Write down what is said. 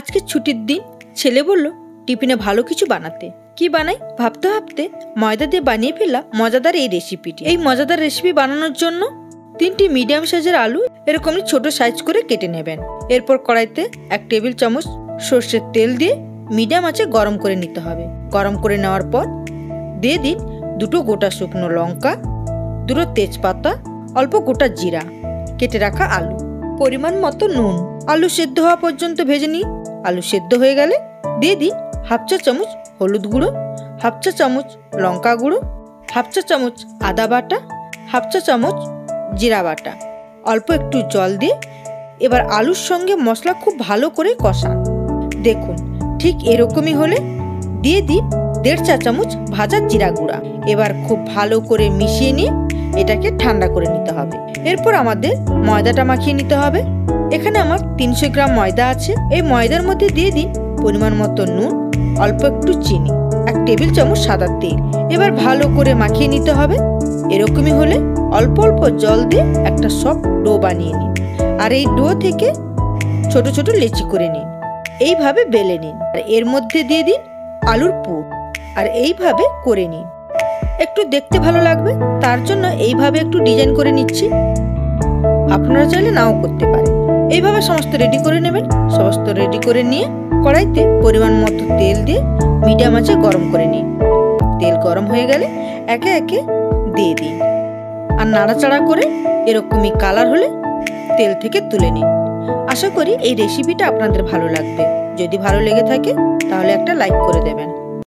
আজকে ছুটির দিন। ছেলে বলল টিফিনে ভালো কিছু বানাতে। কি বানাই ভাবতে ভাবতে ময়দা দিয়ে বানিয়ে ফেললাম মজাদার এই রেসিপিটি। এই মজাদার রেসিপি বানানোর জন্য 3টি মিডিয়াম সাইজের আলু এরকমই ছোট সাইজ করে কেটে নেবেন। এরপর কড়াইতে 1 টেবিল চামচ সর্ষের তেল দিয়ে মিডিয়াম আঁচে গরম করে নিতে হবে। গরম করে নেওয়ার পর দিয়ে দিন 2টো গোটা শুকনো লঙ্কা, 2টো তেজপাতা, অল্প গোটা জিরা, কেটে রাখা আলু, পরিমাণ মতো নুন। আলু সেদ্ধ হওয়া পর্যন্ত ভেজে নিন। আলু সেদ্ধ হয়ে গেলে দিয়ে দিন 1/2 চা চামচ হলুদ গুঁড়ো, 1/2 চা চামচ লঙ্কা গুঁড়ো, 1/2 চা চামচ আদা বাটা, 1/2 চা চামচ জিরা বাটা, অল্প একটু জল দিয়ে এবার আলুর সঙ্গে মশলা খুব ভালো করে কষান। দেখুন ঠিক এরকমই হলে দিয়ে দিন 1.5 চা চামচ ভাজা জিরা গুঁড়া। এবার খুব ভালো করে মিশিয়ে নিয়ে এটাকে ঠান্ডা করে নিতে হবে। এরপর আমাদের ময়দাটা মাখিয়ে নিতে হবে। এখানে আমার 300 গ্রাম ময়দা আছে। এই ময়দার মধ্যে দিয়ে দিন পরিমাণ মতো নুন, অল্প একটু চিনি, 1 টেবিল চামচ সাদা তেল। এবার ভালো করে মাখিয়ে নিতে হবে। এরকমই হলে অল্প অল্প জল দিয়ে একটা সফট ডো বানিয়ে নিন। আর এই ডো থেকে ছোট ছোট লেচি করে নিন। এইভাবে বেলে নিন আর এর মধ্যে দিয়ে দিন আলুর পুর আর এইভাবে করে নিন। একটু দেখতে ভালো লাগবে তার জন্য এইভাবে একটু ডিজাইন করে নিচ্ছি। আপনারা চাইলে নাও করতে পারেন। এইভাবে সমস্ত রেডি করে নেবেন। সমস্ত রেডি করে নিয়ে কড়াইতে পরিমাণ মতো তেল দিয়ে মিডিয়াম আঁচে গরম করে নিন। তেল গরম হয়ে গেলে একে একে দিয়ে দিন আর নাড়াচাড়া করে এরকমই কালার হলে তেল থেকে তুলে নিন। আশা করি এই রেসিপিটা আপনাদের ভালো লাগবে। যদি ভালো লেগে থাকে তাহলে একটা লাইক করে দেবেন।